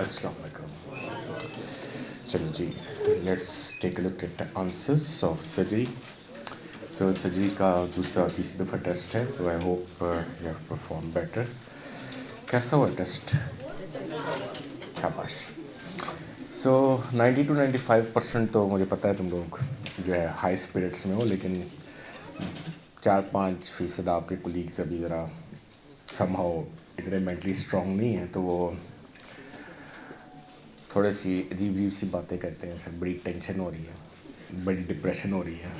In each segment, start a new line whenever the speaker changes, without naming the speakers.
अस्सलाम वालेकुम। चलो जी, let's take a look at the answers of surgery. So surgery का तीसरी दफ़ा टेस्ट है, तो I hope you have perform better. कैसा हुआ टेस्ट? शाबाश। सो 90 to 95% तो मुझे पता है तुम लोग जो है हाई स्पिरिट्स में हो, लेकिन 4-5% आपके कोलीग्स अभी ज़रा समहाउ इतने मेंटली स्ट्रॉन्ग नहीं हैं, तो वो थोड़ी सी अजीब सी बातें करते हैं। सर बड़ी टेंशन हो रही है, बड़ी डिप्रेशन हो रही है,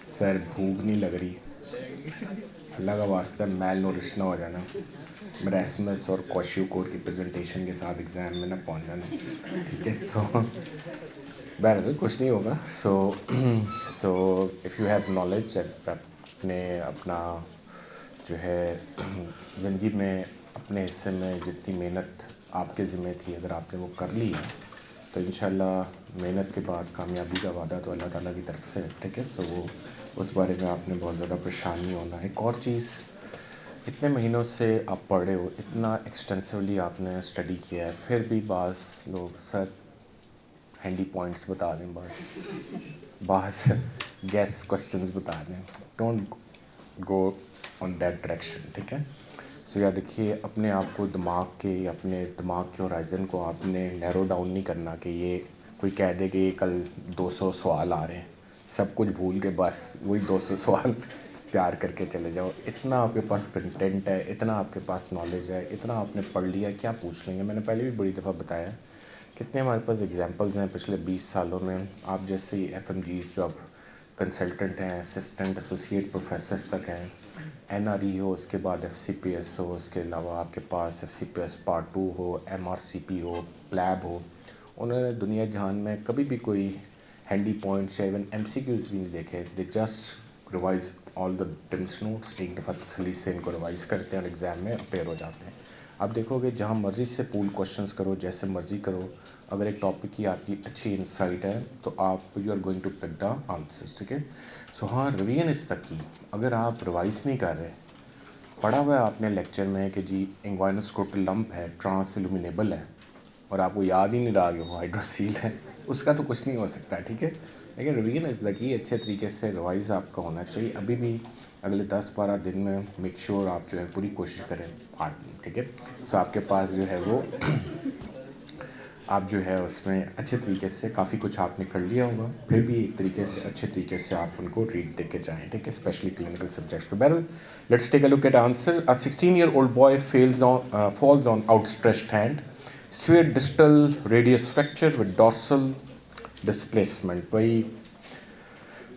सर भूख नहीं लग रही, अल्लाह का वास्ता मैल नोरिश ना हो जाना, मेरा एसएमएस और क्वेश्चन कोड की प्रेजेंटेशन के साथ एग्ज़ाम में ना पहुंच जाना, ठीक है। सो बहरहाल कुछ नहीं होगा। So if you have knowledge अपना जो है ज़िंदगी में अपने हिस्से में जितनी मेहनत आपके ज़िम्मे थी, अगर आपने वो कर ली है तो इंशाल्लाह मेहनत के बाद कामयाबी का वादा तो अल्लाह ताला की तरफ से है, ठीक है। सो वो उस बारे में आपने बहुत ज़्यादा परेशान नहीं होना है। एक और चीज़, इतने महीनों से आप पढ़े हो, इतना एक्सटेंसिवली आपने स्टडी किया है, फिर भी बाज़ लोग सर हैंडी पॉइंट्स बता दें, बाज़ गैस क्वेश्चंस बता दें। Don't go on that direction, ठीक है। सो याद रखिए, अपने आप को अपने दिमाग के होराइज़न को आपने नैरो डाउन नहीं करना कि ये कोई कह दे कि कल 200 सवाल आ रहे हैं, सब कुछ भूल के बस वही 200 सवाल तैयार करके चले जाओ। इतना आपके पास कंटेंट है, इतना आपके पास नॉलेज है, इतना आपने पढ़ लिया, क्या पूछ लेंगे। मैंने पहले भी बड़ी दफ़ा बताया, कितने हमारे पास एग्जांपल्स हैं पिछले 20 सालों में। आप जैसे ही FMGs जो अब कंसल्टेंट हैं, असिस्टेंट एसोसिएट प्रोफेसर्स तक हैं, NRE हो, उसके बाद FCPS हो, उसके अलावा आपके पास FCPS पार्ट 2 हो, MRCP हो, प्लैब हो, उन्होंने दुनिया जहान में कभी भी कोई हैंडी पॉइंट्स या इवन MCQs भी नहीं देखे। They just revise all the teams notes, एक दफ़ा तसल्ली से इनको रिवाइज़ करते हैं और एग्ज़ाम में अपेयर हो जाते हैं। आप देखोगे जहाँ मर्ज़ी से पूल क्वेश्चंस करो, जैसे मर्ज़ी करो, अगर एक टॉपिक की आपकी अच्छी इंसाइट है तो आप you are going to pick the answers, ठीक है। सो हाँ, रिवीजन इज़ द की। अगर आप रिवाइज़ नहीं कर रहे, पढ़ा हुआ है आपने लेक्चर में कि जी इंग्वाइनोस्क्रोटल लंप है, ट्रांस इल्यूमिनेबल है, और आपको याद ही नहीं रहा कि वो हाइड्रोसील है, उसका तो कुछ नहीं हो सकता, ठीक है। लेकिन रिवीजन इज़ द की। अच्छे तरीके से रिवाइज़ आपका होना चाहिए। अभी भी अगले 10-12 दिन में मेक श्योर आप जो है पूरी कोशिश करें, ठीक है। सो आपके पास जो है वो आप जो है उसमें अच्छे तरीके से काफ़ी कुछ आपने कर लिया होगा, फिर भी एक तरीके से अच्छे तरीके से आप उनको रीड दे के जाएँ, ठीक है, स्पेशली क्लिनिकल सब्जेक्ट्स पे। बहरहाल let's take a look at answer. A 16-year-old boy falls on outstretched hand, severe distal radius fracture with dorsal displacement। भाई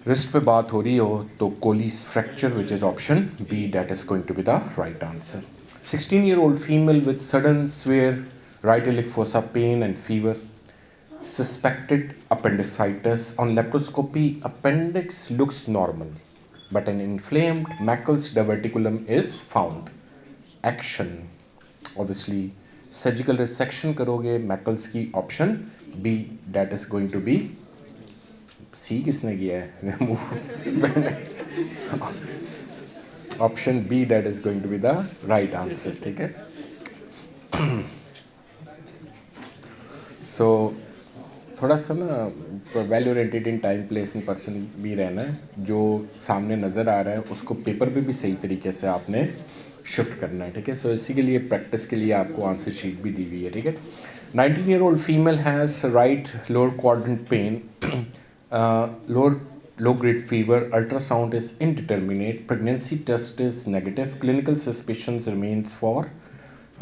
रिस्ट पे बात हो रही हो तो Colles fracture, which is option B, that is going to be the right answer. 16-year-old female with sudden severe right iliac fossa pain and fever, suspected appendicitis. On laparoscopy, appendix looks normal, but an inflamed Meckel's diverticulum is found. Action, obviously surgical resection करोगे Meckel's की, option B, that is going to be C. किसने किया है remove? Option B, that is going to be the right answer, ठीक है। So थोड़ा सा ना well oriented in time place in person भी रहना है। जो सामने नज़र आ रहा है उसको पेपर पे भी सही तरीके से आपने शिफ्ट करना है, ठीक है। सो इसी के लिए प्रैक्टिस के लिए आपको आंसर शीट भी दी हुई है, ठीक है। 19-year-old female has right lower quadrant pen, low grade fever, ultrasound is indeterminate, pregnancy test is negative, clinical suspicions remains for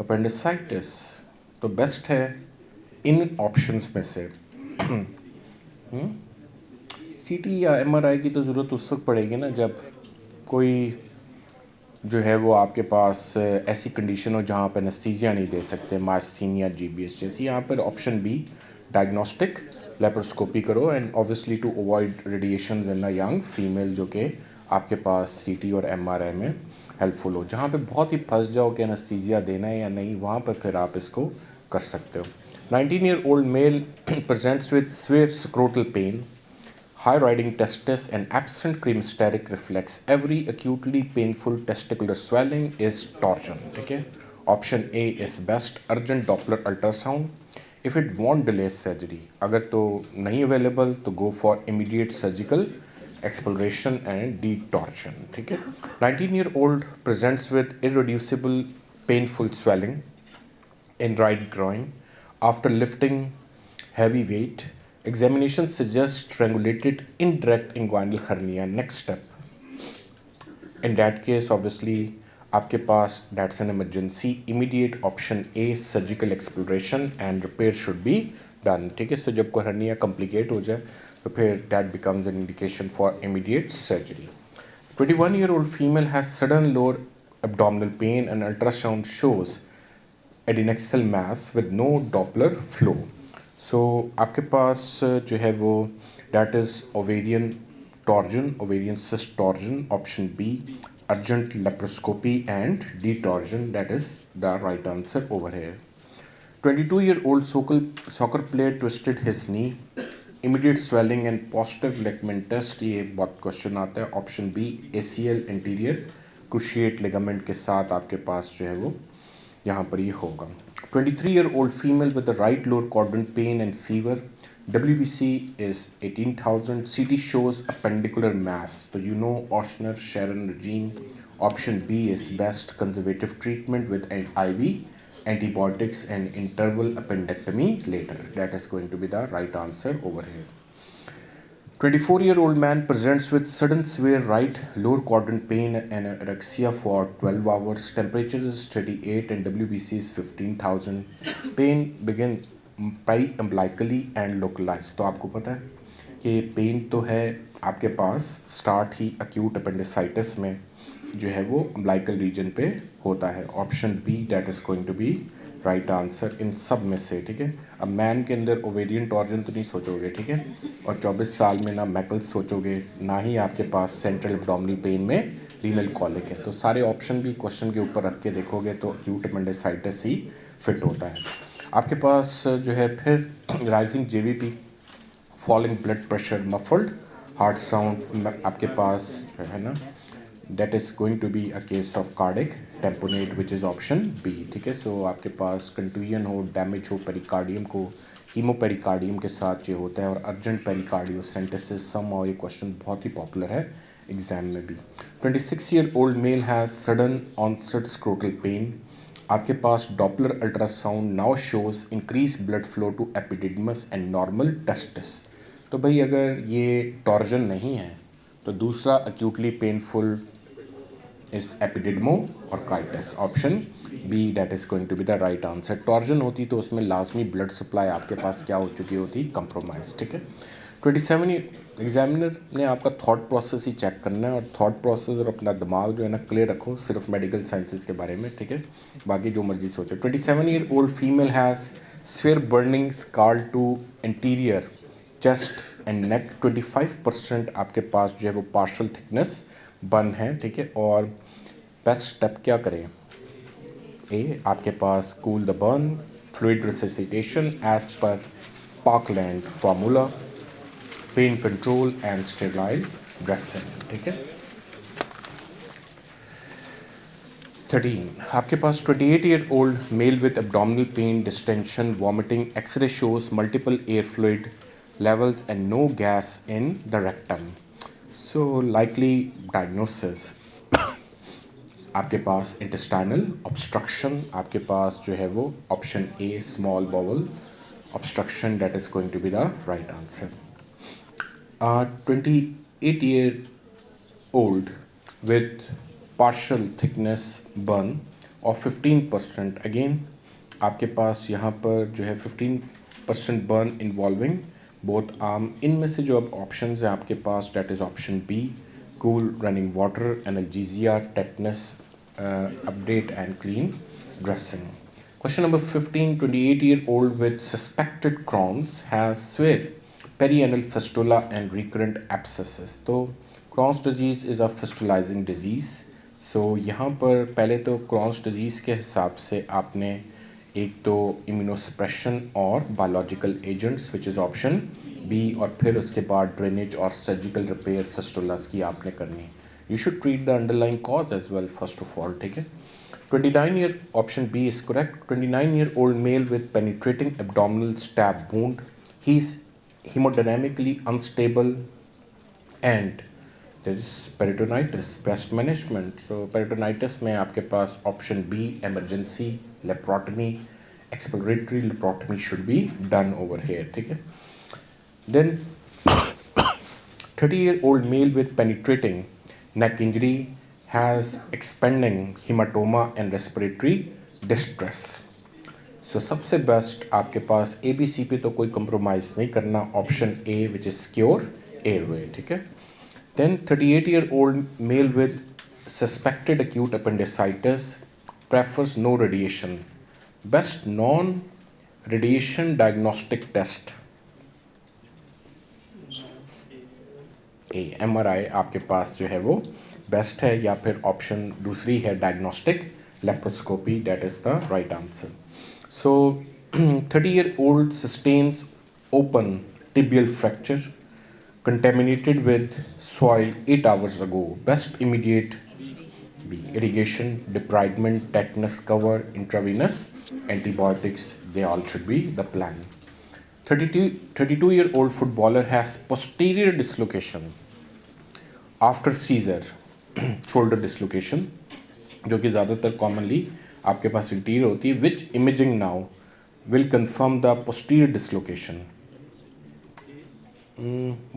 appendicitis। तो बेस्ट है इन ऑप्शंस में से CT या MRI की तो ज़रूरत उस वक्त पड़ेगी ना जब कोई जो है वो आपके पास ऐसी कंडीशन हो जहाँ पर एनेस्थीसिया नहीं दे सकते, मास्थीनिया, GBS जैसी। यहाँ पर ऑप्शन बी, डायग्नोस्टिक लेप्रोस्कोपी करो, and obviously to avoid radiations in a young female, जो कि आपके पास CT और MRI में हेल्पफुल हो। जहाँ पे बहुत ही फंस जाओ कि एनेस्थीसिया देना है या नहीं, वहाँ पर फिर आप इसको कर सकते हो। 19-year-old male presents with severe scrotal pain, high riding testis and absent cremasteric reflex. Every acutely painful testicular swelling is torsion, ठीक है। Option A is best, urgent Doppler ultrasound, if it won't delay surgery, अगर तो नहीं available तो go for immediate surgical exploration and detorsion, ठीक है। 19-year-old presents with irreducible painful swelling in right groin after lifting heavy weight. Examination suggests strangulated indirect inguinal hernia. Next step. In that case, obviously, आपके पास that's an emergency. Immediate option A, surgical exploration and repair should be done. ठीक है, so जब कोई hernia complicate हो जाए तो फिर that becomes an indication for immediate surgery. 21-year-old female has sudden lower abdominal pain and ultrasound shows adnexal mass with no Doppler flow. So आपके पास जो है वो that is ovarian torsion, ovarian cyst torsion, option B, urgent laparoscopy and detorsion, that is the right answer over here. 22-year-old soccer player twisted his knee, immediate swelling and positive ligament test, ये बहुत question आता है, option B ACL anterior cruciate ligament के साथ आपके पास जो है वो यहाँ पर ये होगा. 23-year-old female with the right lower quadrant pain and fever, WBC is 18,000, CT shows appendicular mass. So you know Ochsner Sharon regime. Option B is best, conservative treatment with an IV antibiotics and interval appendectomy later. That is going to be the right answer over here. 24-year-old man presents with sudden severe right lower quadrant pain and anorexia for 12 hours. Temperature is 38 and WBC is 15,000. Pain begin umbilically and localized. तो आपको पता है कि pen तो है आपके पास start ही acute appendicitis में जो है वो umbilical region पे होता है. Option B that is going to be right answer इन सब में से, ठीक है. अब मैन के अंदर ओवेरियन टॉर्जन तो नहीं सोचोगे, ठीक है, और 24 साल में ना मैकल्स सोचोगे, ना ही आपके पास सेंट्रल एब्डोमिनल पेन में रीनल कॉलिक है. तो सारे ऑप्शन भी क्वेश्चन के ऊपर रख के देखोगे तो एक्यूट एपेंडिसाइटिस ही फिट होता है. आपके पास जो है फिर rising JVP, falling blood pressure, muffled heart sound आपके पास जो है ना, that is going to be a case of cardiac tamponade which is option B, ठीक है. सो आपके पास कंट्यूजन हो, डैमेज हो पेरिकार्डियम को, हीमोपेरिकार्डियम के साथ ये होता है, और अर्जेंट पेरिकार्डियोसेंटेसिस सम, और ये क्वेश्चन बहुत ही पॉपुलर है एग्जाम में भी. 26-year-old male has sudden onset scrotal pain. आपके पास Doppler ultrasound now shows increase blood flow to epididymis and normal testis. तो भाई अगर ये टॉर्जन नहीं है तो दूसरा acutely painful is epididymo orchitis, option B that is going to be the right answer. Torsion होती तो उसमें लाजमी ब्लड सप्लाई आपके पास क्या हो चुकी होती, कंप्रोमाइज, ठीक है. 27 एग्जामिनर ने आपका थॉट प्रोसेस ही चेक करना है, और थॉट प्रोसेस और अपना दिमाग जो है ना क्लियर रखो सिर्फ मेडिकल साइंसेज के बारे में, ठीक है, बाकी जो मर्जी सोचो. 27-year-old female has swear burning scar to interior chest and neck. 25% आपके पास जो है वो पार्शल थिकनेस बर्न है, ठीक है. और बेस्ट स्टेप क्या करें, ए आपके पास cool the burn, fluid resuscitation as per Parkland formula, pain control and sterile dressing, ठीक है. 13 आपके पास 28-year-old male with abdominal pain, distension, vomiting, x ray shows multiple air fluid levels and no gas in the rectum. So likely diagnosis आपके पास intestinal obstruction, आपके पास जो है वो option A small bowel obstruction, that is going to be the right answer. 28-year-old with partial thickness burn of 15%. again आपके पास यहाँ पर जो है 15% burn involving बोथ आर्म. इनमें से जो अब ऑप्शंस हैं आपके पास, that is option B cool running water, analgesia, tetanus, update and clean dressing. Question number 15. 28-year-old with suspected Crohn's has severe perianal fistula and recurrent abscesses. तो Crohn's disease is a fistulizing disease. so यहाँ पर पहले तो Crohn's disease के हिसाब से आपने एक तो इम्यूनोसप्रेशन और biological agents which is option B, और फिर उसके बाद ड्रेनेज और सर्जिकल रिपेयर फिस्टुलास की आपने करनी. You should treat the underlying cause as well first of all, ठीक है. 29-year option B is correct. 29-year-old male with penetrating abdominal stab wound. He's hemodynamically unstable and there is peritonitis. Best management. So peritonitis में आपके पास option B emergency laparotomy, exploratory laparotomy should be done over here. ठीक है. Then 30-year-old male with penetrating neck injury has expanding hematoma and respiratory distress. So सबसे best आपके पास ABC पे तो कोई compromise नहीं करना, option A which is secure airway. ठीक है. Then 38-year-old male with suspected acute appendicitis prefers no radiation. Best non-radiation diagnostic test. MRI आपके पास जो है वो बेस्ट है या फिर ऑप्शन दूसरी है diagnostic laparoscopy. That is the right answer. So 30-year-old sustains open tibial fracture contaminated with soil 8 hours ago. Best immediate irrigation, debridement, tetanus cover, intravenous antibiotics. They all should be the plan. 32-year-old footballer has posterior dislocation after seizure shoulder dislocation जो कि ज़्यादातर commonly आपके पास anterior होती है. Which imaging now will confirm the posterior dislocation.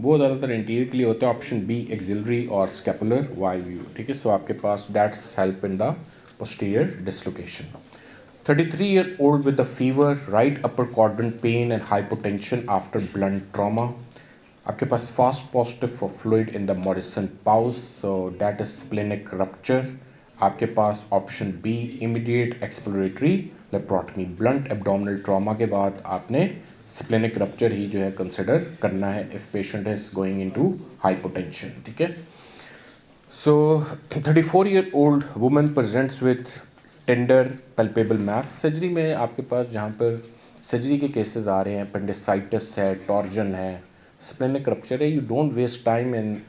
वो ज़्यादातर anterior के लिए होता है. ऑप्शन बी एक्सिलरी और स्कैपुलर वाई व्यू. ठीक है. सो आपके पास that's help in the posterior dislocation. 33-year-old with a fever, right upper quadrant pain and hypotension after blunt trauma. आपके पास fast positive for fluid in the Morrison pause, so that is splenic rupture. आपके पास option B immediate exploratory laparotomy. Blunt abdominal trauma के बाद आपने splenic rupture ही जो है consider करना है if patient is going into hypotension. ठीक है. So 34-year-old woman presents with tender palpable mass. Surgery में आपके पास जहाँ पर सर्जरी के केसेस आ रहे हैं, appendicitis है, torsion है, स्प्लेनिक रप्चर है, you don't waste time in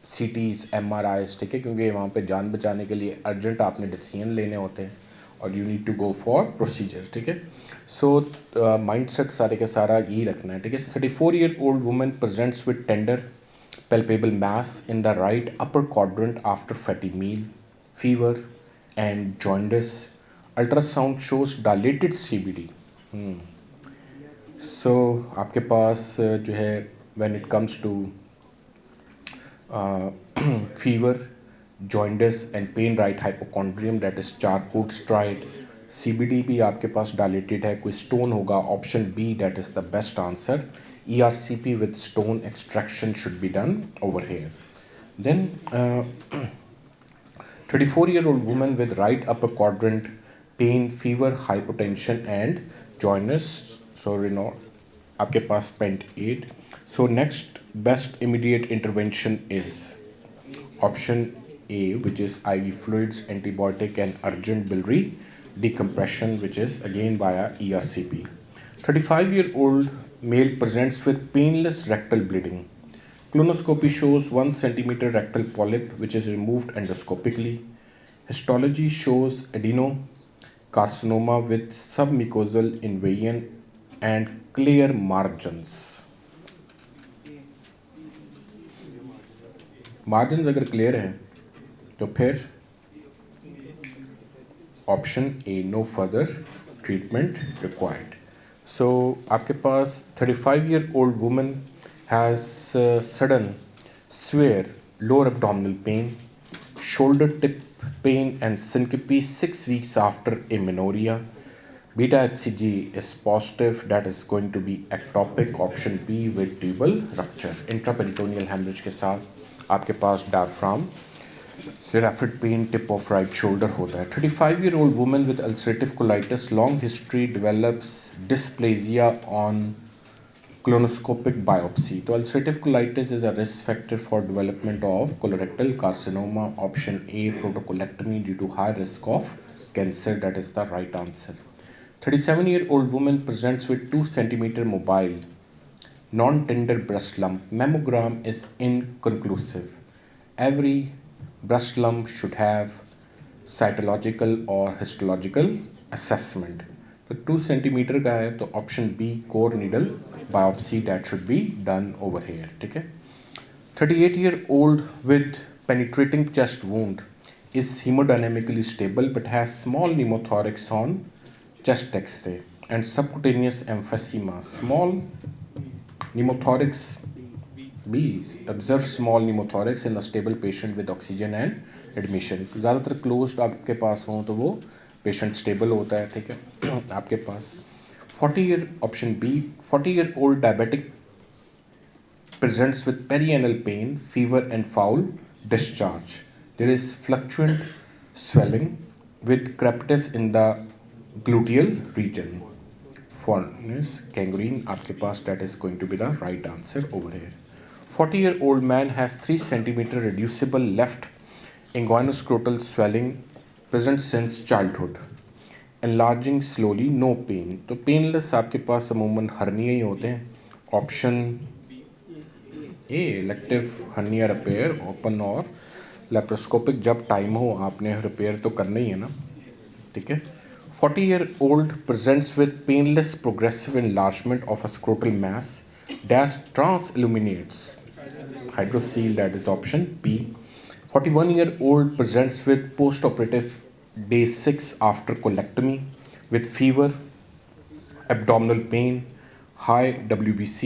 CTs, MRIs. ठीक है. क्योंकि वहाँ पे जान बचाने के लिए अर्जेंट आपने डिसीजन लेने होते हैं और you need to go for procedure. ठीक है. सो माइंडसेट सारे का सारा यही रखना है. ठीक है. 34-year-old women presents with tender palpable mass in the right upper quadrant after fatty meal, fever and jaundice. Ultrasound shows dilated CBD. So आपके पास जो है when it comes to fever, jaundice and pain right hypochondrium, that is Charcot Striate. CBD भी आपके पास dilated है, कोई stone होगा. Option B that is the best answer. ERCP with stone extraction should be done over here. Then 34-year-old woman with right upper quadrant pain, fever, hypotension and jaundice. So you know आपके पास pent 8. So next best immediate intervention is option A which is IV fluids, antibiotic and urgent biliary decompression which is again via ERCP. 35-year-old male presents with painless rectal bleeding. Colonoscopy shows 1 centimeter rectal polyp which is removed endoscopically. Histology shows adenocarcinoma with submucosal invasion and clear margins. Margins अगर clear हैं तो फिर option A no further treatment required. So आपके पास 35-year-old woman has sudden severe lower abdominal pain, shoulder tip pain and syncope 6 weeks after amenorrhea. Beta HCG is positive, that is going to be ectopic. Option B with tubal rupture. Intraperitoneal hemorrhage के साथ आपके पास diaphragm से rapid pain tip of right shoulder होता है. 35-year-old woman with ulcerative colitis, long history, develops dysplasia on colonoscopic biopsy. तो ulcerative colitis is a risk factor for development of colorectal carcinoma. Option A protocolectomy due to high risk of cancer. That is the right answer. 37-year-old woman presents with 2 centimeter mobile non-tender breast lump. Mammogram is inconclusive. Every breast lump should have cytological और histological assessment. तो 2 centimetre का है तो option B core needle biopsy that should be done over here, ठीक है। 38-year-old with penetrating chest wound is hemodynamically stable but has small pneumothorax on chest X-ray and subcutaneous emphysema. Small pneumothorax B. Observe small pneumothorax in a stable patient with oxygen and admission. ज़्यादातर closed आपके पास हो तो वो patient stable होता है, ठीक है। आपके पास 40-year-old diabetic presents with perianal pain, fever and foul discharge. There is fluctuant swelling with crepitus in the gluteal region. Fondness, gangrene, आपके पास that is going to be the right answer over here. 40-year-old man has 3 centimeter reducible left inguinoscrotal swelling present since childhood. Enlarging slowly, no pain. तो painless आपके पास अमूमन hernia ही होते हैं. Option A elective hernia repair open और laparoscopic, जब time हो आपने repair तो करना ही है ना, ठीक है। 40-year-old presents with painless progressive enlargement of a scrotal mass that transilluminates. Hydrocele, that is option B. 41-year-old presents with postoperative day 6 after colectomy with fever, abdominal pain, high WBC.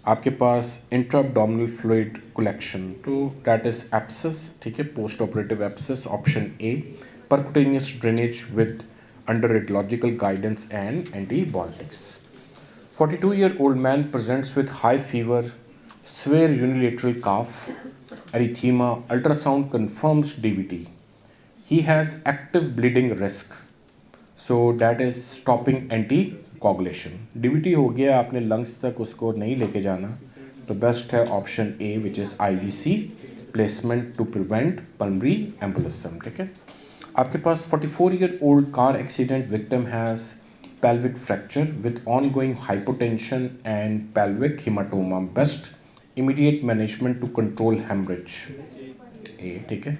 आपके पास इंट्राअब्डोमिनल fluid collection, तो that is एप्सिस, ठीक है, post operative एप्सिस, option A. Percutaneous drainage with under radiological guidance and antibiotics. 42-year-old man presents with high fever, severe unilateral cough, erythema, ultrasound confirms DVT. He has active bleeding risk, so that is stopping anticoagulation. DVT हो गया, आपने lungs तक उसको नहीं लेके जाना, तो best है option A which is IVC placement to prevent pulmonary embolism, ठीक है। आपके पास 44-year-old car accident victim has pelvic fracture with ongoing hypotension and pelvic hematoma. Best immediate management to control hemorrhage. A, ठीक है।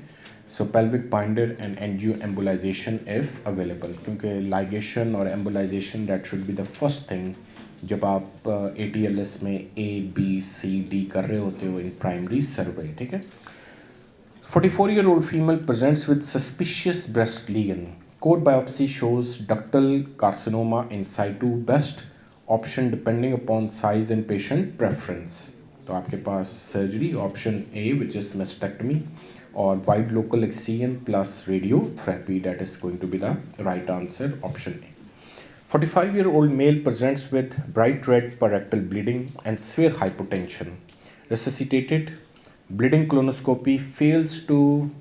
So pelvic binder and angioembolization if available, क्योंकि ligation और embolization that should be the first thing जब आप ATLS में A, B, C, D कर रहे होते हो in primary survey, ठीक है। 44-year-old female presents with suspicious breast lesion. Core biopsy shows ductal carcinoma in situ. Best option depending upon size and patient preference. तो आपके पास surgery option A which is mastectomy और wide local excision plus radiotherapy, that is going to be the right answer, option A. 45-year-old male presents with bright red parietal bleeding and severe hypotension. Resuscitated. Bleeding colonoscopy fails to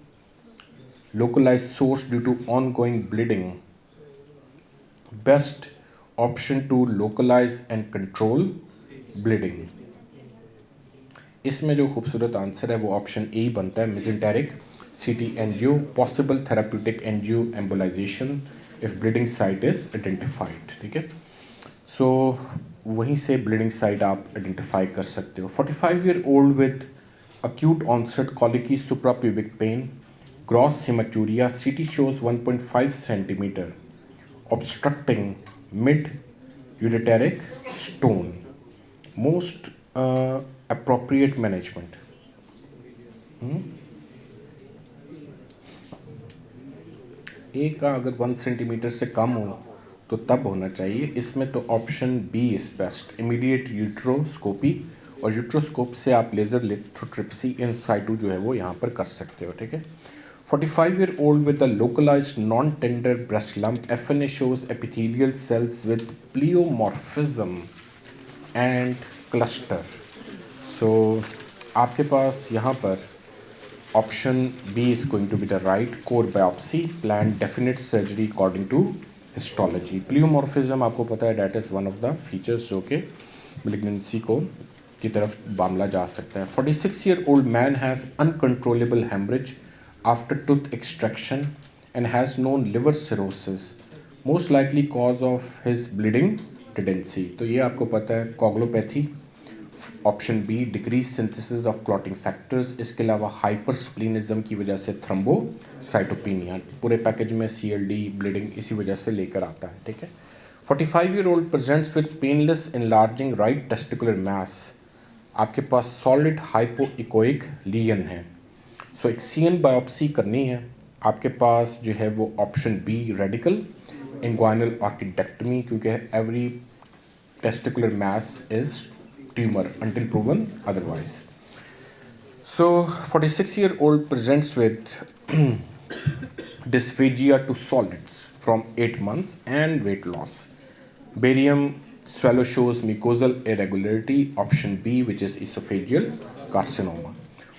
localize source due to ongoing bleeding. Best option to localize and control bleeding. इसमें जो खूबसूरत answer है वो option A बनता है, mesenteric CT angio, possible therapeutic angio embolization if bleeding site is identified, ठीक है। सो वहीं से bleeding site आप identify कर सकते हो। 45-year-old with acute onset colicky suprapubic pain, gross hematuria, CT shows 1.5 centimeter, obstructing mid ureteric stone. Most appropriate management. ए का अगर 1 सेंटीमीटर से कम हो तो तब होना चाहिए, इसमें तो option B is best, immediate ureteroscopy, और यूट्रोस्कोप से आप लेज़र लिथोट्रिप्सी इन साइटू जो है वो यहाँ पर कर सकते हो, ठीक है। 45-year-old with a localized non-tender breast lump, FNA shows epithelial cells with pleomorphism and cluster. So आपके पास यहाँ पर option B is going to be the right, core biopsy, planned definite surgery according to histology. Pleomorphism आपको पता है that is one of the features जो कि malignancy को की तरफ मामला जा सकता है। 46-year-old man has uncontrollable hemorrhage after tooth extraction and has known liver cirrhosis. Most likely cause of his bleeding tendency. तो ये आपको पता है coagulopathy. Option be decrease synthesis of clotting factors, इसके अलावा हाइपरस्प्लीनिज्म की वजह से थ्रोम्बोसाइटोपेनिया, पूरे पैकेज में CLD ब्लीडिंग इसी वजह से लेकर आता है, ठीक है। 45-year-old presents with painless enlarging right testicular mass, आपके पास सॉलिड हाइपोइकोइक लीजन है, सो एक CN बायोप्सी करनी है। आपके पास जो है वो ऑप्शन बी रेडिकल इंग्वाइनल ऑर्किडेक्टमी, क्योंकि every testicular mass is tumor until proven otherwise. So 46-year-old presents with dysphagia to solids from 8 months and weight loss. Barium swallow shows mucosal irregularity, option B, which is esophageal carcinoma.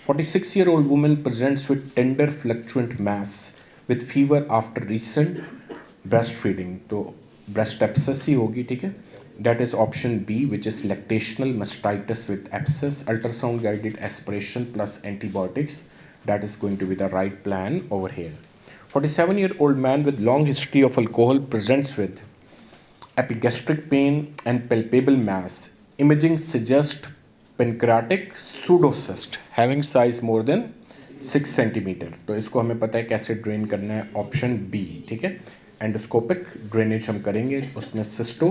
46-year-old woman presents with tender fluctuant mass with fever after recent breastfeeding, तो breast abscess ही होगी, ठीक है। That is option B, which is lactational mastitis with abscess, ultrasound guided aspiration plus antibiotics. That is going to be the right plan over here. 47-year-old man with long history of alcohol presents with epigastric pain and palpable mass. Imaging suggests pancreatic pseudocyst having size more than 6 centimetre. तो इसको हमें पता है कैसे drain करना है, option B, ठीक है। एंडोस्कोपिक ड्रेनेज हम करेंगे, उसमें सिस्टो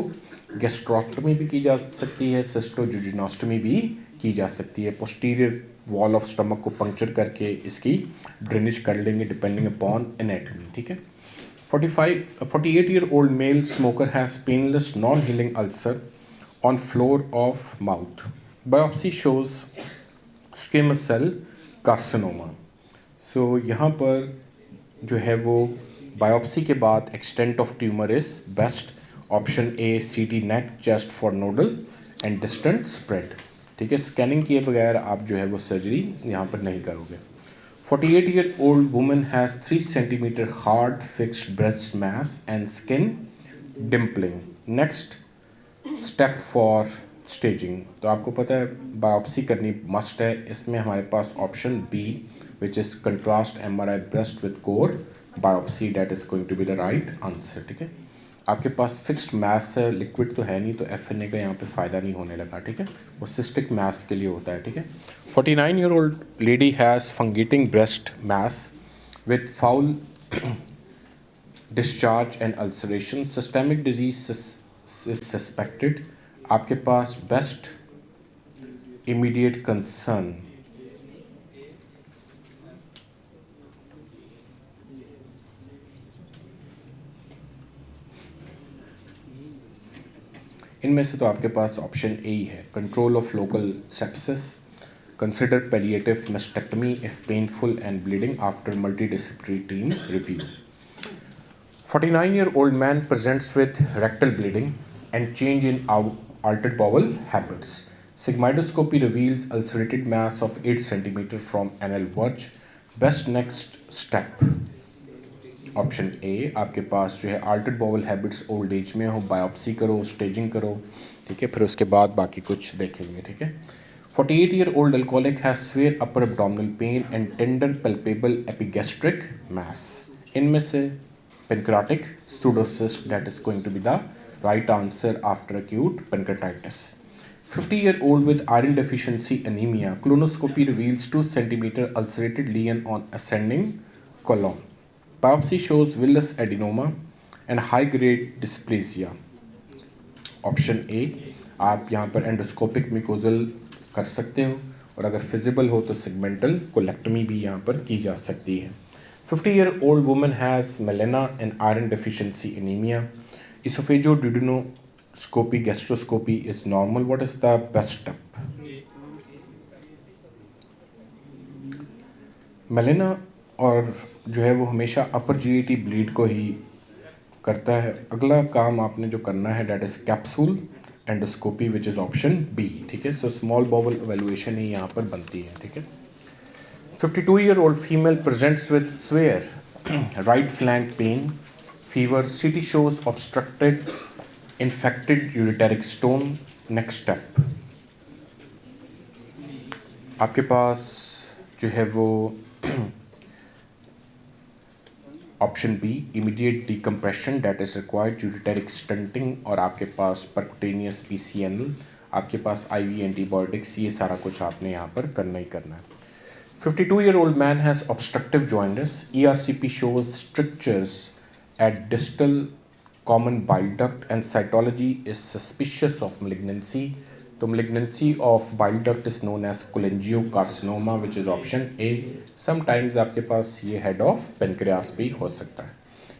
गैस्ट्रोस्टमी भी की जा सकती है, सिस्टोजुजिनोस्टमी भी की जा सकती है। पोस्टीरियर वॉल ऑफ स्टमक को पंक्चर करके इसकी ड्रेनेज कर लेंगे डिपेंडिंग अपॉन एनाटॉमी, ठीक है। 48-year-old male smoker has painless non-healing ulcer on floor of mouth. Biopsy shows squamous cell carcinoma. So यहाँ पर जो है वो बायोप्सी के बाद extent of tumour is best, option A CT neck chest for nodal and distant spread, ठीक है। Scanning किए बगैर आप जो है वो सर्जरी यहाँ पर नहीं करोगे। 48-year-old woman has 3 centimeter hard fixed breast mass and skin dimpling. Next step for staging, तो आपको पता है बायोप्सी करनी मस्ट है, इसमें हमारे पास option B which is contrast MRI breast with core biopsy, that is going to be the right answer, ठीक है। आपके पास फिक्स्ड मास है, लिक्विड तो है नहीं, तो FNA का यहाँ पे फ़ायदा नहीं होने लगा, ठीक है। वो सिस्टिक मास के लिए होता है, ठीक है। 49-year-old lady has fungating breast mass with foul discharge and ulceration. Systemic disease is suspected. आपके पास बेस्ट immediate concern इनमें से तो आपके पास ऑप्शन ए ही है, control of local sepsis, consider palliative mastectomy if painful and bleeding after multidisciplinary team review. 49-year-old man presents with rectal bleeding and change in altered bowel habits. Sigmoidoscopy reveals ulcerated mass of 8 cm from anal verge. Best next step, option A, आपके पास जो है altered bowel habits old age में हो, biopsy करो, staging करो, ठीक है, फिर उसके बाद बाकी कुछ देखेंगे, ठीक है। 48-year-old alcoholic has severe upper abdominal pain and tender palpable epigastric mass. इनमें से pancreatic pseudocyst, that is going to be the right answer after acute pancreatitis. 50-year-old with iron deficiency anemia, colonoscopy reveals 2 cm ulcerated lesion on ascending colon. Biopsy shows villous adenoma and high-grade dysplasia. Option A, आप यहाँ पर endoscopic mucosal कर सकते हो, और अगर feasible हो तो सेगमेंटल कोलेक्टमी भी यहाँ पर की जा सकती है। 50-year-old woman has melena and iron deficiency anemia. Esophagoduodenoscopy gastroscopy is normal. What is the best step? Melaena और जो है वो हमेशा अपर GAT ब्लीड को ही करता है। अगला काम आपने जो करना है that is capsule endoscopy which is option B, ठीक है। सो स्मॉल बाउल एवेलुएशन ही यहाँ पर बनती है, ठीक है। 52-year-old female presents with severe right flank pain, fever, CT shows obstructed infected ureteric stone. Next step, आपके पास जो है वो option B immediate decompression that is required, ureteric stenting, और आपके पास परक्यूटेनियस PCNL, आपके पास IV एंटीबायोटिक्स, ये सारा कुछ आपने यहाँ पर करना ही करना है। 52-year-old man has obstructive jaundice. ERCP shows strictures at distal common bile duct and cytology is suspicious of malignancy. The malignancy of bile duct is known as cholangiocarcinoma, which is option A. Sometimes आपके पास ये head of pancreas भी हो सकता है,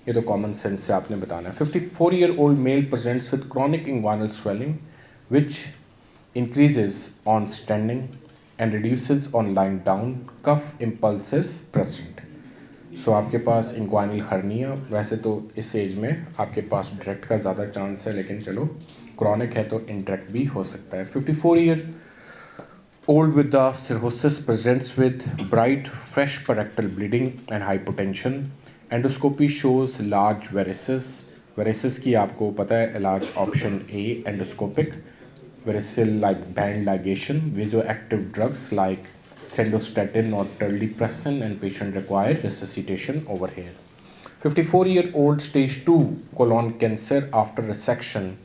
ये तो common sense से आपने बताना है। 54-year-old male presents with chronic inguinal swelling, which increases on standing and reduces on lying down. Cough impulses present. So आपके पास इंक्वाइनल हर्निया, वैसे तो इस एज में आपके पास डायरेक्ट का ज़्यादा चांस है, लेकिन चलो क्रॉनिक है तो इनडायरेक्ट भी हो सकता है। 54-year-old with the cirrhosis presents with bright fresh parietal bleeding and hypotension. Endoscopy shows large varices. Varices की आपको पता है इलाज option A endoscopic. Varicose like band ligation, vasoactive drugs like Sandostatin or Terlipressin, and patient require resuscitation over here. 54-year-old stage 2 colon cancer after resection.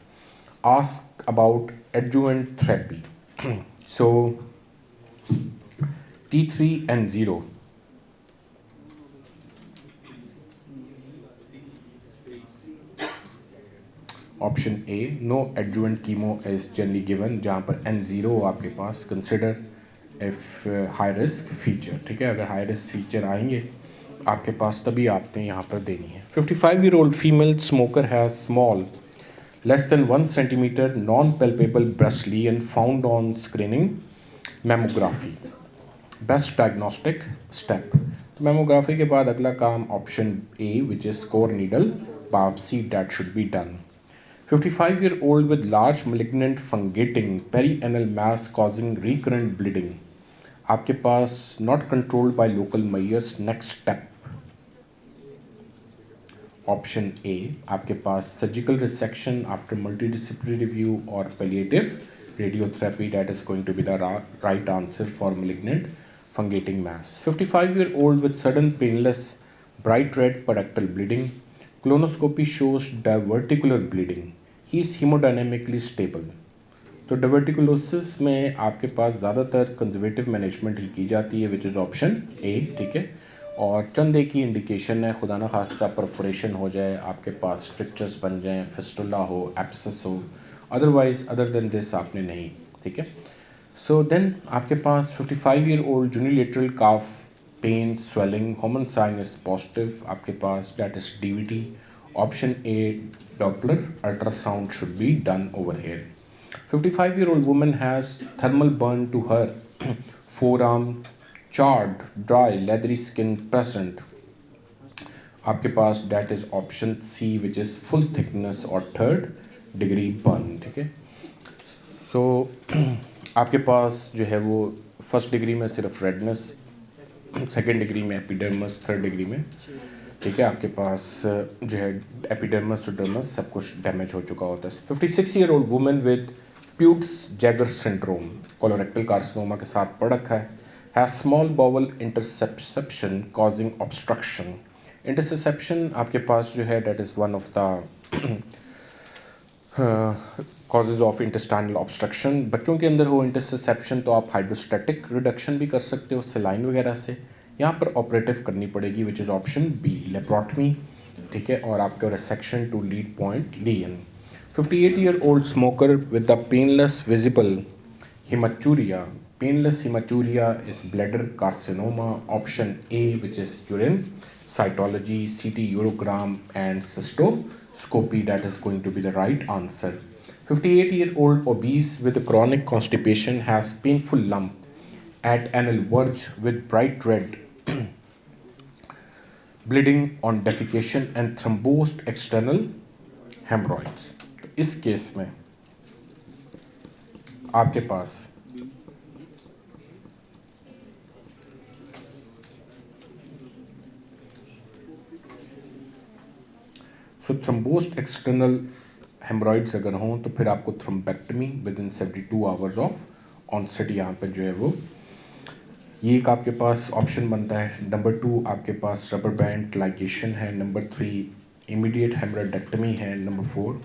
Ask about adjuvant therapy. So T3 and 0. Option A, no adjuvant chemo is generally given, जहाँ पर N0 आपके पास consider if high risk feature. ठीक है, अगर high risk feature आएंगे आपके पास तभी आपने यहाँ पर देनी है। 55-year-old female smoker has small less than 1 centimeter non palpable breast lesion found on screening mammography. Best diagnostic step. Mammography के बाद अगला काम option A which is core needle biopsy, that should be done. 55-year-old with large malignant fungating perianal mass causing recurrent bleeding. आपके पास not controlled by local Meyers, next step. Option A, आपके पास surgical resection after multidisciplinary review or palliative radiotherapy, that is going to be the right answer for malignant fungating mass. 55-year-old with sudden painless bright red parietal bleeding. Colonoscopy shows diverticular bleeding. He is haemodynamically stable. तो diverticulosis में आपके पास ज़्यादातर conservative management ही की जाती है, which is option A. ठीक है, और चंद एक ही इंडिकेशन है, खुदा न खास्ता परफोरेशन हो जाए, आपके पास स्ट्रिक्चर्स बन जाएं, फिस्टुला हो, एब्सेस हो, अदरवाइज अदर देन दिस आपने नहीं। ठीक है, सो देन आपके पास 55-year-old unilateral calf pain swelling Homan sign is positive, आपके पास that is DVT। Option A, Doppler ultrasound should be done over here. 55-year-old woman has thermal burn to her forearm, charred, dry, leathery skin present. आपके पास that is option C, which is full thickness or 3rd degree burn. ठीक है, so आपके पास जो है वो first degree में सिर्फ रेडनेस, सेकेंड डिग्री में एपिडर्मस, थर्ड डिग्री में ठीक है आपके पास जो है एपिडर्मस टू डर्मस सब कुछ डैमेज हो चुका होता है। 56-year-old वुमेन विद प्यूट्स जैगर सिंड्रोम, कोलोरेक्टल कार्सिनोमा के साथ पड़ रखा है, has small bowel intussusception causing obstruction. Intussusception आपके पास जो है that is one of the causes of intestinal obstruction. बच्चों के अंदर हो इंटरसेप्शन तो आप हाइड्रोस्टैटिक रिडक्शन भी कर सकते हो सेलाइन वगैरह से, यहाँ पर ऑपरेटिव करनी पड़ेगी which is option B, laparotomy. ठीक है, और आपका resection to lead point lesion. 58-year-old smoker with the painless visible haematuria, painless haematuria is bladder carcinoma, option A which is urine cytology, CT urogram and cystoscopy, that is going to be the right answer. 58-year-old obese with chronic constipation has painful lump at anal verge with bright red bleeding on defecation and thrombosed external hemorrhoids। तो इस case में आपके पास thrombosed external haemorrhoids अगर हों तो फिर आपको thrombectomy within 72 hours of onset यहाँ पर जो है वो ये एक आपके पास ऑप्शन बनता है। नंबर 2 आपके पास रबर बैंड लाइगेशन है, नंबर 3 इमीडिएट हेमरोइडेक्टमी है, number 4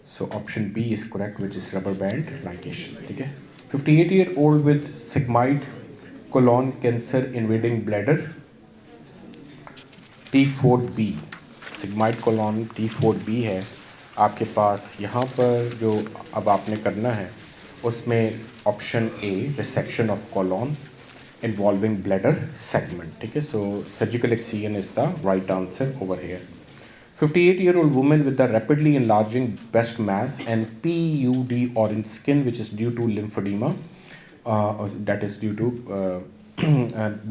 So option B is correct, which is rubber band ligation. ठीक है. 58-year-old with sigmoid colon cancer invading bladder. T4B, sigmoid colon T4B है आपके पास. यहाँ पर जो अब आपने करना है उसमें option A resection of colon involving bladder segment. ठीक है. So surgical excision is the right answer over here. 58-year-old woman with the rapidly enlarging breast mass and PUD orange skin which is due to lymphedema, that is due to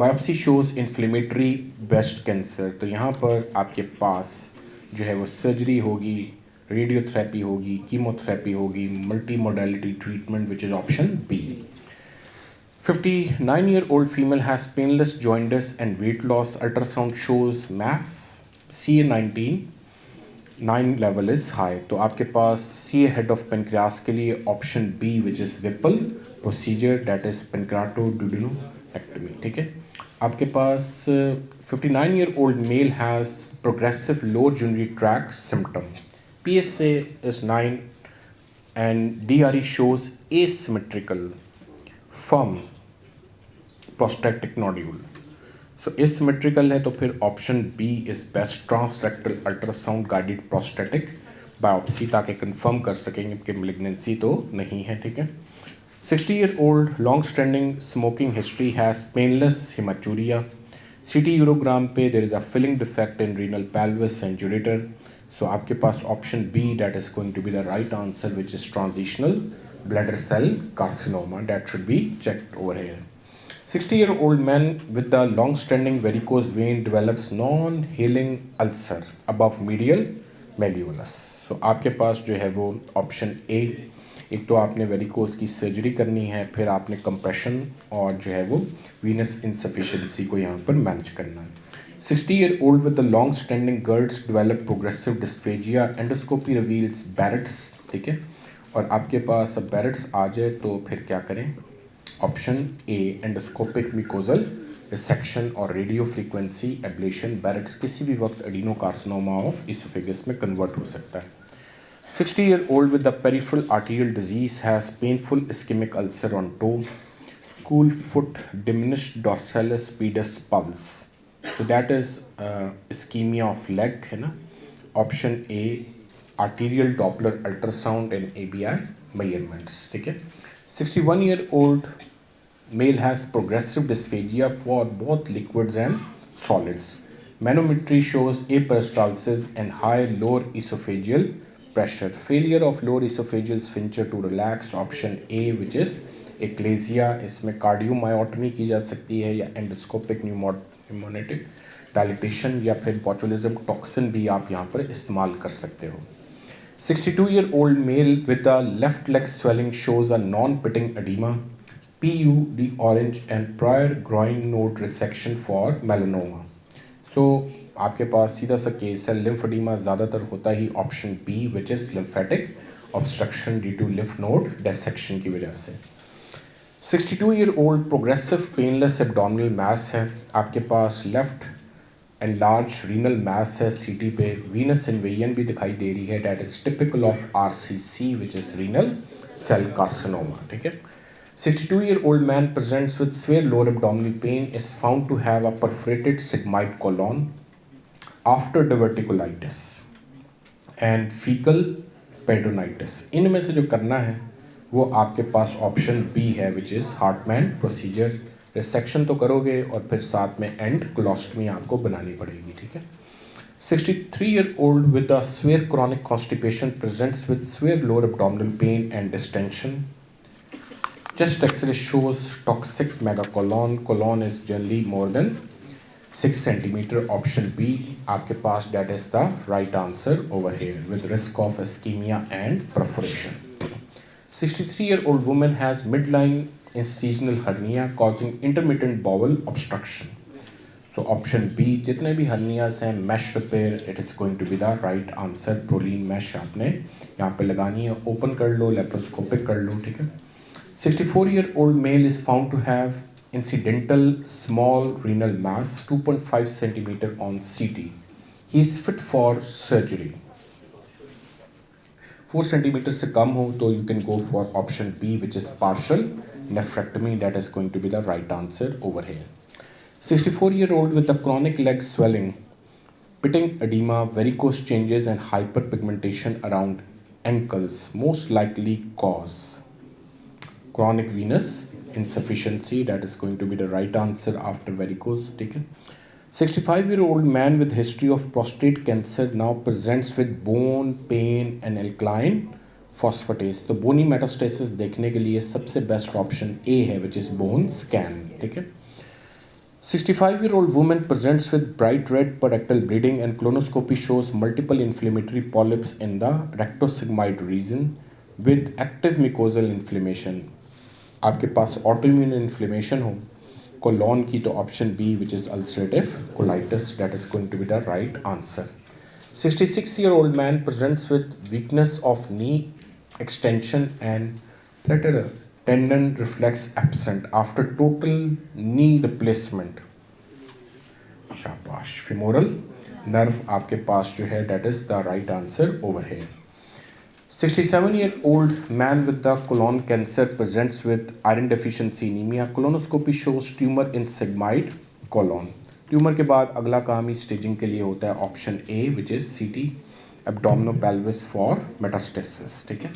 biopsy shows inflammatory breast cancer. तो यहाँ पर आपके पास जो है वो surgery होगी, radiotherapy होगी, कीमोथेरेपी होगी, multi modality treatment which is option B. 59-year-old female has painless jaundice and weight loss. Ultrasound shows mass CA19 9 level is high. तो आपके पास CA head of pancreas के लिए option B which is Whipple procedure, that is pancreaticoduodenectomy. ठीक है. आपके पास 59-year-old male has progressive lower urinary tract symptom. PSA is 9 and DRE shows asymmetrical firm prostatic nodule. So asymmetrical है तो फिर option B is best, transrectal ultrasound guided prostatic biopsy, ताकि confirm कर सकेंगे कि मेलिग्नेंसी तो नहीं है. ठीक है. 60-year-old long standing smoking history has painless haematuria. CT urogram पे there is a filling defect in renal pelvis and ureter. So आपके पास option B that is going to be the right answer which is transitional bladder cell carcinoma, that should be checked over here. 60-year-old man with the long-standing varicose vein develops non-healing ulcer above medial malleolus. So आपके पास जो है वो option A, एक तो आपने varicose की surgery करनी है, फिर आपने कंप्रेशन और जो है वो वीनस इनसफिशिएंसी को यहाँ पर मैनेज करना है. 60-year-old with the long-standing GERDs develop progressive dysphagia. Endoscopy reveals Barrett's. ठीक है. और आपके पास अब Barrett's आ जाए तो फिर क्या करें. Option A endoscopic mucosal resection और रेडियो फ्रीक्वेंसी एब्लेशन. बैरेट्स किसी भी वक्त एडिनोकार्सिनोमा ऑफ इसोफेगस में कन्वर्ट हो सकता है. 60-year-old with the peripheral arterial disease has painful ischemic ulcer on toe. Cool foot, diminished dorsalis pedis pulse. So that is ischemia of leg है ना. Option A arterial Doppler ultrasound and ABI measurements. ठीक है. 61-year-old male has progressive dysphagia for both liquids and solids. Manometry shows aperistalsis and high lower esophageal pressure. Failure of lower esophageal sphincter to relax. Option A which is eclasia. इसमें कार्डियोमायोटमी की जा सकती है या endoscopic न्यूमोनिटिक dilatation या फिर बोtulism toxin भी आप यहाँ पर इस्तेमाल कर सकते हो. 62-year-old male with the left leg swelling shows a non-pitting edema, PUD orange and prior groin node resection for melanoma. So आपके पास सीधा सा केस है. लिम्फेडिमा ज़्यादातर होता ही option B which is lymphatic obstruction due to lymph node dissection की वजह से. 62-year-old progressive painless abdominal mass है. आपके पास लेफ्ट एंड लार्ज रीनल मास है. सीटी पे वीनस इन्वेजन भी दिखाई दे रही है. That is typical of RCC which is renal cell carcinoma. ठीक है. 62-year-old man presents with severe lower abdominal pain, is found to have a perforated sigmoid colon after diverticulitis and fecal peritonitis. इनमें से जो करना है वो आपके पास ऑप्शन बी है which is Hartmann procedure. Resection तो करोगे और फिर साथ में एंड कोलोस्टमी आपको बनानी पड़ेगी. ठीक है. 63-year-old with a severe chronic constipation presents with severe lower abdominal pain and distension. Chest X-ray shows toxic megacolon. Colon is generally more than 6 centimeter. Option B आपके पास that is the right answer over here with risk of ischemia and perforation. 63-year-old woman has midline incisional hernia causing intermittent bowel obstruction. So option B जितने भी hernias हैं mesh repair it is going to be the right answer. Prolene mesh आपने यहाँ पे लगानी है. open कर लो, laparoscopic कर लो. ठीक है. 64-year-old male is found to have incidental small renal mass 2.5 centimeter on CT. He is fit for surgery. 4 centimetre से कम हो तो you can go for option B which is partial nephrectomy. That is going to be the right answer over here. 64-year-old with the chronic leg swelling, pitting edema, varicose changes and hyperpigmentation around ankles most likely cause chronic venous insufficiency. That is going to be the right answer after varicose taken. 65-year-old man with history of prostate cancer now presents with bone pain and alkaline phosphatase. तो बोनी metastasis देखने के लिए सबसे best option A है which is bone scan. ठीक है. 65-year-old woman presents with bright red per rectal bleeding and colonoscopy shows multiple inflammatory polyps in the rectosigmoid region with active mucosal inflammation. आपके पास autoimmune inflammation हो colon की तो option B which is ulcerative colitis. That is going to be the right answer. 66-year-old man presents with weakness of knee extension and that tendon reflex absent after total knee replacement. शाबाश. femoral nerve आपके पास जो है that is the right answer over here. 67-year-old man with the colon cancer presents with iron deficiency anemia. Colonoscopy shows tumor in sigmoid colon. Tumour के बाद अगला काम ही staging के लिए होता है ऑप्शन ए विच इज़ सीटी एब्डोमिनोपेल्विस फॉर मेटास्टेसिस. ठीक है.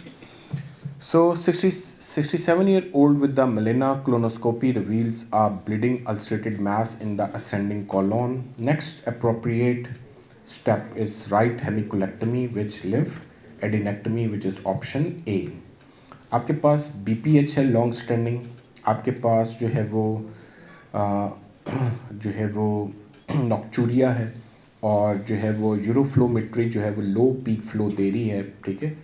So 67-year-old with the melena colonoscopy reveals a bleeding ulcerated mass in the ascending colon. Next appropriate step is right hemicolectomy which lymph adenectomy which is option A. आपके पास BPH है long standing. आपके पास जो है वो नॉक्चूरिया है और जो है वो यूरोफ्लोमेट्री जो है वो लो पीक फ्लो दे रही है. ठीक है.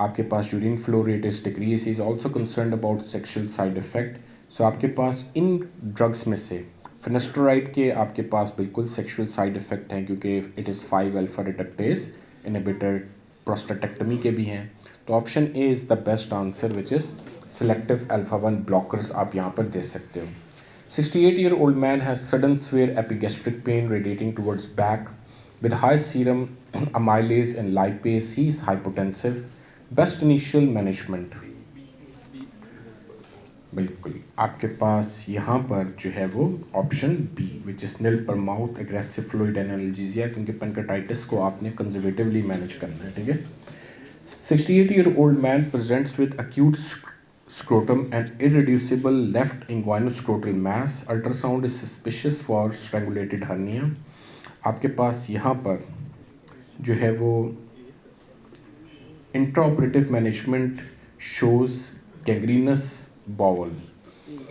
आपके पास urine flow rate is decrease. Is also concern about sexual side effect. So आपके पास इन ड्रग्स में से फिनेस्टोराइड के आपके पास बिल्कुल सेक्शुअल साइड इफेक्ट हैं क्योंकि it is 5 alpha reductase inhibitor. Prostatectomy के भी हैं. तो option A is the best answer which is selective alpha 1 blockers आप यहाँ पर दे सकते हो. 68-year-old man has sudden severe epigastric pain radiating towards back with high serum amylase and lipase. He is hypotensive. Best initial management. बिल्कुल आपके पास यहाँ पर जो है वो ऑप्शन बी विच इज़ नील पर माउथ एग्रेसिव फ्लूइड एनाल्जेसिया क्योंकि पेनकाटाइटिस को आपने कंजर्वेटिवली मैनेज करना है. ठीक है. 68-year-old man presents with acute scrotum and irreducible left inguinoscrotal mass. Ultrasound is suspicious for strangulated hernia. आपके पास यहाँ पर जो है वो intraoperative management shows gangrenous bowel.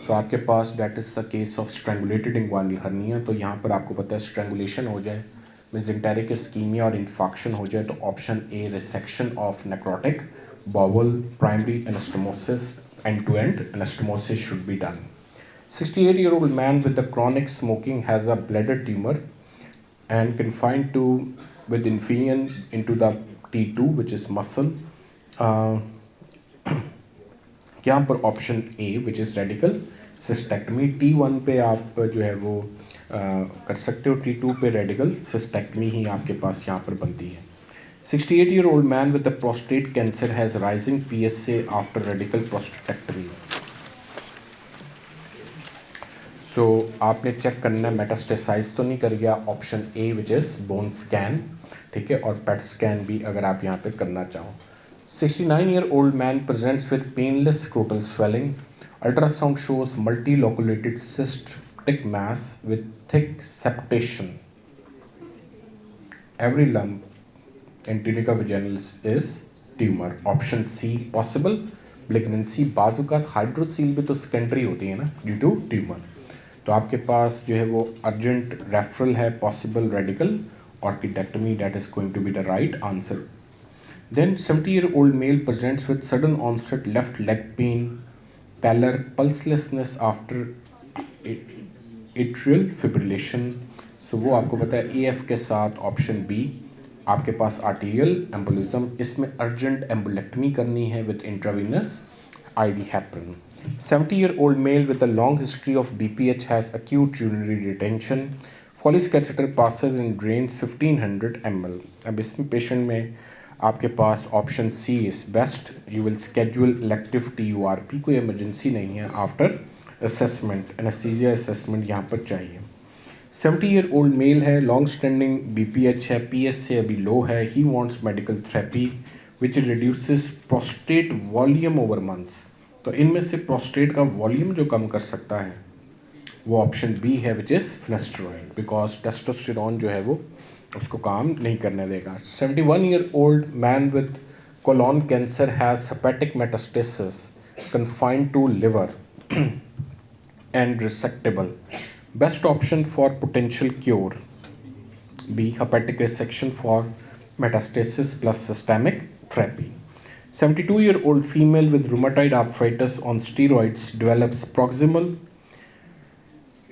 So आपके पास that is the case of strangulated inguinal hernia. तो यहाँ पर आपको पता है स्ट्रैंगुलेशन हो जाए मेसेंटेरिक इस्कीमिया और इन्फेक्शन हो जाए तो option A resection of necrotic bowel primary anastomosis end to end anastomosis should be done. 68-year-old man with the chronic smoking has a bladder tumor and confined to with infusion into the T2 which is muscle. यहाँ पर option A which is radical cystectomy. T1 पे आप जो है वो कर सकते हो. T2 पे रेडिकल सिस्टेक्टमी ही आपके पास यहाँ पर बनती है. 68-year-old man with the prostate cancer has rising PSA after radical prostatectomy. सो आपने चेक करना है मेटास्टेसाइज तो नहीं कर गया. Option A which is bone scan. ठीक है. और पेट स्कैन भी अगर आप यहाँ पे करना चाहो. 69-year-old man presents with painless scrotal swelling. Ultrasound shows multiloculated cystic mass with thick septation. Every lump in tunica vaginalis is tumor. Option C possible malignancy. बाजुकात हाइड्रोसील भी तो सेकेंडरी होती है ना ड्यू टू ट्यूमर. तो आपके पास जो है वो अर्जेंट रेफरल है possible radical orchidectomy. That is going to be the right answer. Then 70-year-old male presents with sudden onset left leg pain, pallor, pulselessness after atrial fibrillation. So वो आपको पता है AF के साथ ऑप्शन बी आपके पास arterial embolism. इसमें urgent embolectomy करनी है with intravenous IV heparin. 70-year-old male with a long history of BPH has acute urinary retention. Follis catheter passes and drains 1500 ml. अब इसमें पेशेंट में आपके पास option C is best, you will schedule elective TURP, कोई emergency नहीं है after assessment, anaesthesia assessment यहाँ पर चाहिए। 70-year-old मेल है, लॉन्ग स्टैंडिंग BPH है, PS से अभी लो है, he wants medical therapy which reduces prostate volume over months. तो इनमें से प्रोस्टेट का वॉल्यूम जो कम कर सकता है वो ऑप्शन बी है विच इज़ फिनेस्टेरॉइड, बिकॉज टेस्टोस्टेरोन जो है वो उसको काम नहीं करने देगा। 71-year-old man with colon cancer has hepatic metastasis confined to liver and resectable. Best option for potential cure: B. Hepatic resection for metastasis plus systemic therapy. 72-year-old female with rheumatoid arthritis on steroids develops proximal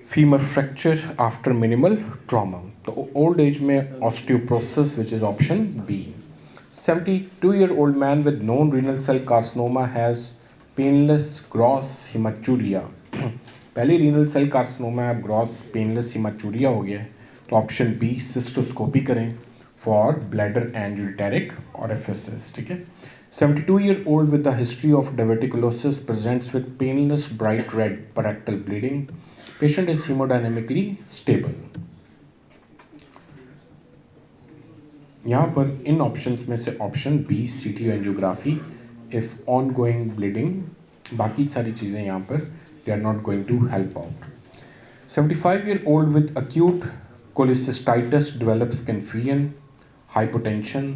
femur fracture after minimal trauma. तो old age में osteoporosis which is option B. 72-year-old man with known renal cell carcinoma has painless gross hematuria. पहले renal cell carcinoma है, अब gross painless हिमाचूरिया हो गया है, तो option B cystoscopy करें फॉर ब्लैडर एंड यूरिटेरिक ऑरिफिसेस। ठीक है। 72-year-old with a history of diverticulosis presents with painless bright red parietal bleeding. Patient is hemodynamically stable. यहाँ पर इन ऑप्शंस में से option B CT angiography if ongoing bleeding, बाकी सारी चीज़ें यहाँ पर they are not going to help out. 75-year-old with acute cholecystitis develops confusion, hypotension,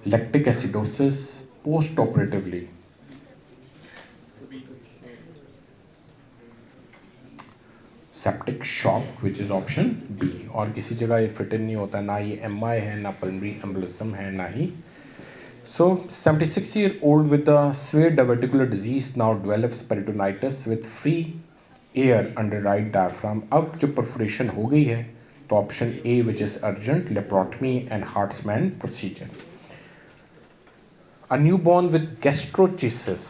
lactic acidosis post-operatively. Septic shock which is option B, और किसी जगह ये fit in नहीं होता, ना ये MI है, ना pulmonary embolism है, ना ही। So 76-year-old with a severe diverticular disease now develops peritonitis with free air under right diaphragm. अब जो perforation हो गई है तो option A which is urgent laparotomy and Hartmann procedure. A newborn with gastrochesis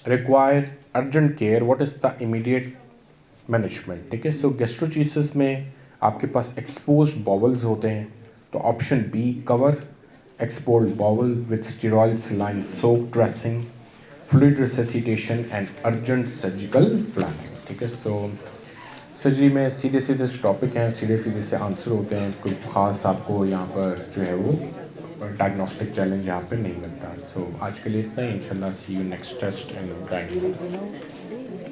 require urgent care. What is the immediate management? ठीक है, so gastrochesis में आपके पास exposed bowels होते हैं, तो option B cover exposed bowel with sterile saline soaked dressing, fluid resuscitation and urgent surgical planning. ठीक है, सो surgery में सीधे सीधे टॉपिक हैं, सीधे सीधे से आंसर होते हैं, कोई ख़ास आपको यहाँ पर जो है वो डायग्नोस्टिक चैलेंज यहाँ पे नहीं मिलता। सो आज के लिए इतना ही, इंशाल्लाह see you next test and guidance.